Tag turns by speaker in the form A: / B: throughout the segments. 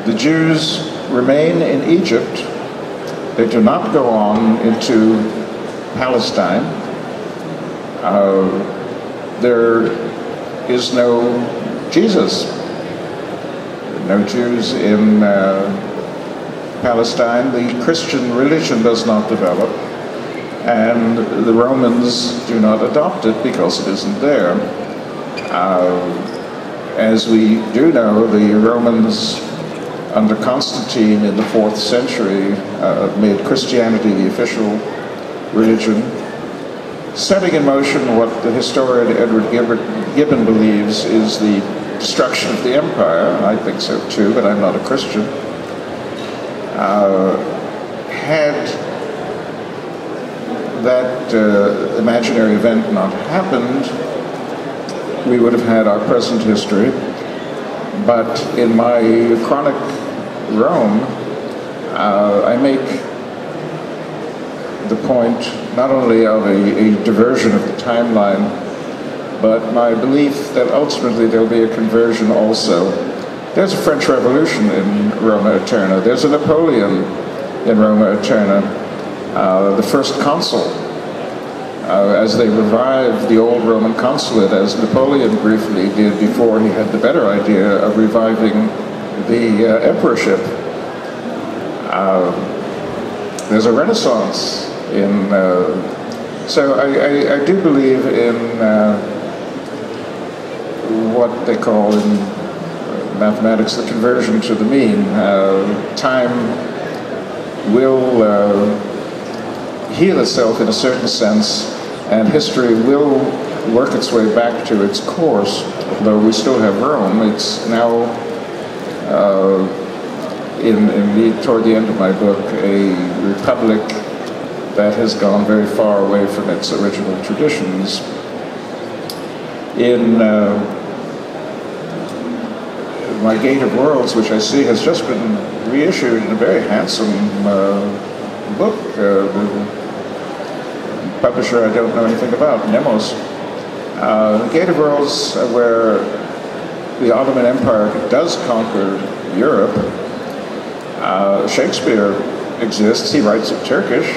A: the Jews remain in Egypt. They do not go on into Palestine. There is no Jesus. No Jews in Palestine. The Christian religion does not develop, and the Romans do not adopt it because it isn't there. As we do know, the Romans under Constantine in the 4th century made Christianity the official religion, setting in motion what the historian Edward Gibbon believes is the destruction of the empire. I think so too, but I'm not a Christian. Had that imaginary event not happened, we would have had our present history. But in my Chronic Rome, I make the point not only of a diversion of the timeline, but my belief that ultimately there'll be a conversion also. There's a French Revolution in Roma Eterna. There's a Napoleon in Roma Eterna. The first consul, as they revive the old Roman consulate, as Napoleon briefly did before he had the better idea of reviving the emperorship. There's a Renaissance in... so I do believe in what they call in mathematics the conversion to the mean. Time will heal itself in a certain sense, and history will work its way back to its course. Though we still have Rome, it's now, toward the end of my book, a republic that has gone very far away from its original traditions. In my Gate of Worlds, which I see has just been reissued in a very handsome book, the publisher I don't know anything about, Nemos. The Gate of Worlds, where the Ottoman Empire does conquer Europe. Shakespeare exists, he writes in Turkish.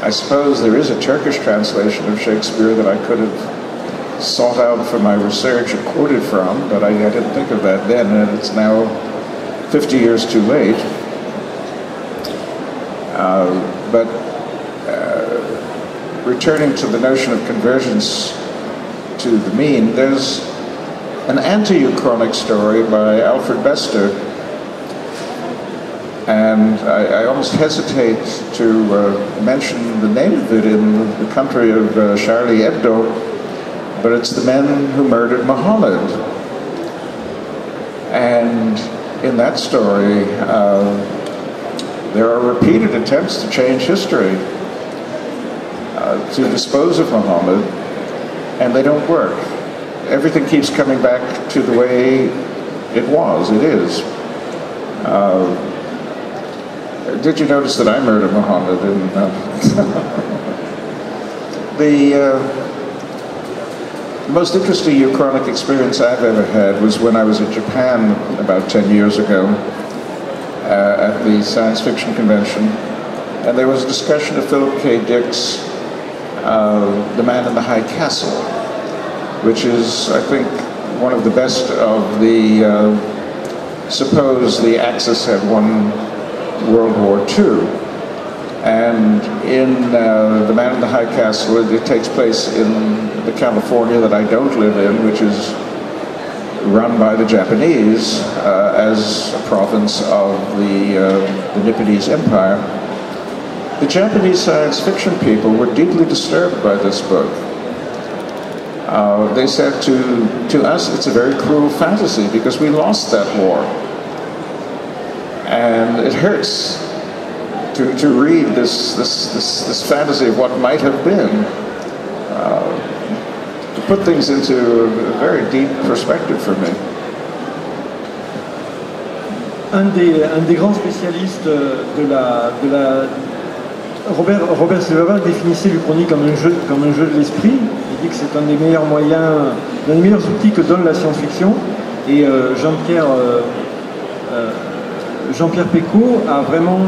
A: I suppose there is a Turkish translation of Shakespeare that I could have sought out for my research and quoted from, but I didn't think of that then, and it's now 50 years too late. But returning to the notion of convergence to the mean, there's an anti-uchronic story by Alfred Bester, and I almost hesitate to mention the name of it in the country of Charlie Hebdo, but it's the men who murdered Muhammad. And in that story, there are repeated attempts to change history, to dispose of Muhammad, and they don't work. Everything keeps coming back to the way it was, it is. Did you notice that I murdered Muhammad? The most interesting uchronic experience I've ever had was when I was in Japan about 10 years ago at the science fiction convention, and there was a discussion of Philip K. Dick's The Man in the High Castle, which is, I think, one of the best of the, suppose the Axis had won World War II. And in The Man in the High Castle, it takes place in the California that I don't live in, which is run by the Japanese as a province of the Nipponese Empire. The Japanese science fiction people were deeply disturbed by this book. They said to us, it's a very cruel fantasy because we lost that war. And it hurts to read this fantasy of what might have been, to put things into a very deep perspective for me.
B: Un des grands spécialistes Robert Silverberg définissait l'Uchronie comme un jeu de l'esprit. Il dit que c'est un des meilleurs moyens, l'un des meilleurs outils que donne la science-fiction. Et Jean-Pierre Pécaud a vraiment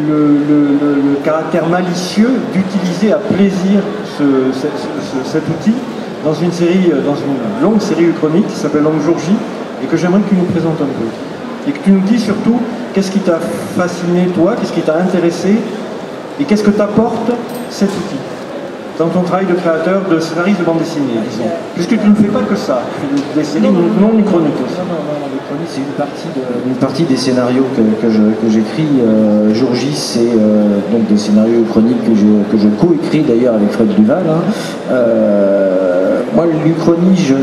B: le caractère malicieux d'utiliser à plaisir cet outil dans une longue série uchronique qui s'appelle Longue Jour J, et que j'aimerais que tu nous présentes un peu. Et que tu nous dis surtout qu'est-ce qui t'a fasciné toi, qu'est-ce qui t'a intéressé, et qu'est-ce que t'apporte cet outil dans ton travail de créateur, de scénariste de bande dessinée, disons. Puisque tu ne fais pas que ça, tu fais des séries non uchroniques aussi.
C: Non, l'Uchronie, c'est une partie des scénarios que j'écris. Jour J, c'est donc des scénarios uchroniques que je co-écris d'ailleurs avec Fred Duval. Hein. Moi, l'Uchronie, je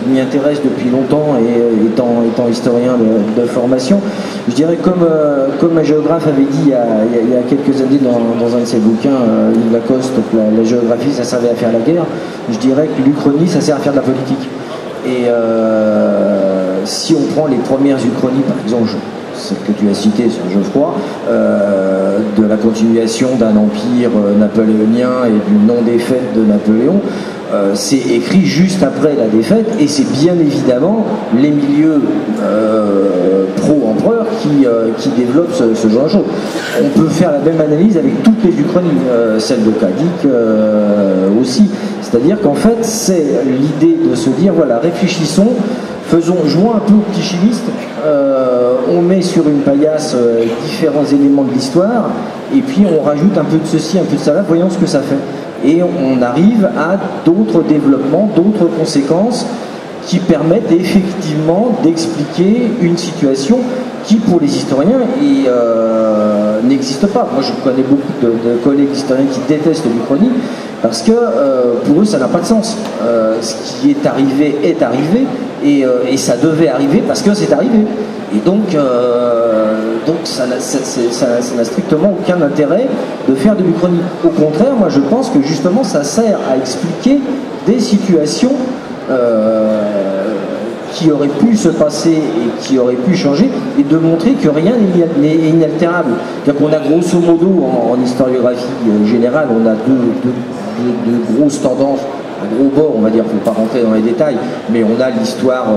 C: m'y intéresse depuis longtemps, et étant historien de formation, je dirais comme un géographe avait dit il y a quelques années dans un de ses bouquins, Yves Lacoste, la géographie ça servait à faire la guerre, je dirais que l'Uchronie ça sert à faire de la politique. Et si on prend les premières uchronies, par exemple celle que tu as citée sur Geoffroy, de la continuation d'un empire napoléonien et du non-défaite de Napoléon, c'est écrit juste après la défaite, et c'est bien évidemment les milieux pro-empereurs qui développent ce genre de choses. On peut faire la même analyse avec toutes les uchronies, celle de Cadic aussi. C'est-à-dire qu'en fait, c'est l'idée de se dire, voilà, réfléchissons, jouons un peu au petit chimiste, on met sur une paillasse différents éléments de l'histoire, et puis on rajoute un peu de ceci, un peu de cela, voyons ce que ça fait. Et on arrive à d'autres développements, d'autres conséquences qui permettent effectivement d'expliquer une situation qui, pour les historiens, n'existe pas. Moi, je connais beaucoup de collègues historiens qui détestent l'Uchronie parce que pour eux, ça n'a pas de sens. Ce qui est arrivé, et ça devait arriver parce que c'est arrivé. Et donc ça n'a strictement aucun intérêt de faire de l'Uchronie. Au contraire, moi je pense que justement ça sert à expliquer des situations qui auraient pu se passer et qui auraient pu changer, et de montrer que rien n'est inaltérable. C'est-à-dire qu'on a grosso modo en historiographie générale, on a deux grosses tendances, un gros bord, on va dire, pour ne pas rentrer dans les détails, mais on a l'histoire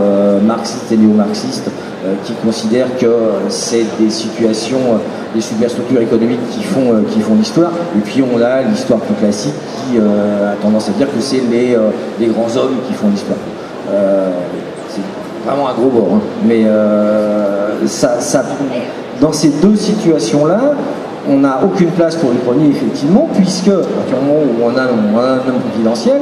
C: marxiste et néo-marxiste qui considère que c'est des situations, des superstructures économiques qui font l'histoire, et puis on a l'histoire plus classique qui a tendance à dire que c'est les grands hommes qui font l'histoire. C'est vraiment un gros bord, hein. Mais dans ces deux situations-là, on n'a aucune place pour l'Uchronie, effectivement, puisque à partir du moment où on a un homme confidentiel,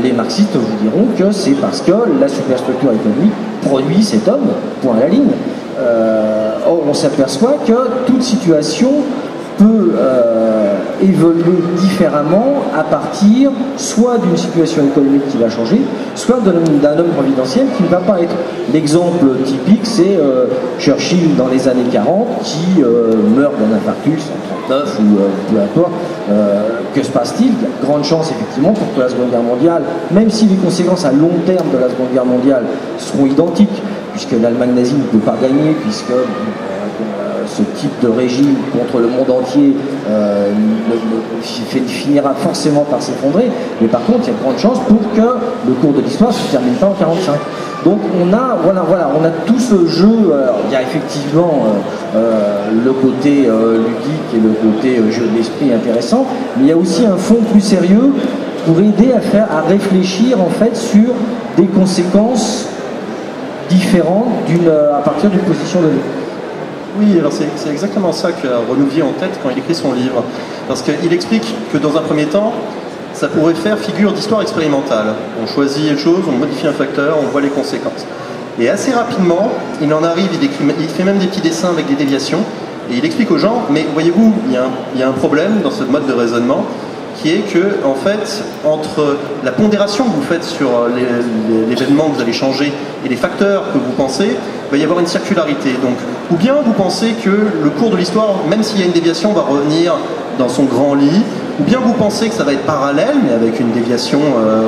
C: les marxistes vous diront que c'est parce que la superstructure économique produit cet homme, point à la ligne. Or, on s'aperçoit que toute situation peut évoluer différemment à partir soit d'une situation économique qui va changer, soit d'un homme providentiel qui ne va pas être. L'exemple typique, c'est Churchill dans les années 40 qui meurt d'un infarctus en 39 ou peu importe. Que se passe-t-il? Grande chance effectivement pour que la Seconde Guerre mondiale, même si les conséquences à long terme de la Seconde Guerre mondiale seront identiques, puisque l'Allemagne nazie ne peut pas gagner, puisque ce type de régime contre le monde entier finira forcément par s'effondrer, mais par contre il y a de grandes chances pour que le cours de l'histoire ne se termine pas en 1945. Donc on a tout ce jeu. Alors, il y a effectivement le côté ludique et le côté jeu de l'esprit intéressant, mais il y a aussi un fond plus sérieux pour aider à réfléchir en fait sur des conséquences différentes à partir d'une position donnée.
D: Oui, alors c'est exactement ça qu'a Renouvier en tête quand il écrit son livre. Parce qu'il explique que dans un premier temps, ça pourrait faire figure d'histoire expérimentale. On choisit une chose, on modifie un facteur, on voit les conséquences. Et assez rapidement, il en arrive, il fait même des petits dessins avec des déviations, et il explique aux gens, mais voyez-vous, il y a un problème dans ce mode de raisonnement, qui est que, en fait, entre la pondération que vous faites sur l'événement que vous allez changer et les facteurs que vous pensez, il va y avoir une circularité. Donc, ou bien vous pensez que le cours de l'histoire, même s'il y a une déviation, va revenir dans son grand lit, ou bien vous pensez que ça va être parallèle, mais avec une déviation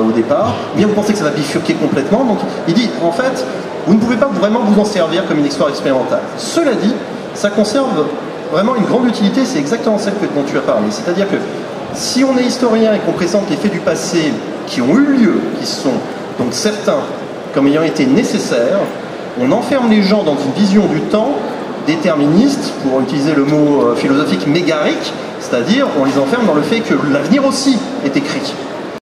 D: au départ, ou bien vous pensez que ça va bifurquer complètement. Donc, il dit, en fait, vous ne pouvez pas vraiment vous en servir comme une histoire expérimentale. Cela dit, ça conserve vraiment une grande utilité, c'est exactement celle dont tu as parlé. C'est-à-dire que si on est historien et qu'on présente les faits du passé qui ont eu lieu, qui sont donc certains, comme ayant été nécessaire. On enferme les gens dans une vision du temps déterministe, pour utiliser le mot philosophique mégarique, c'est-à-dire on les enferme dans le fait que l'avenir aussi est écrit.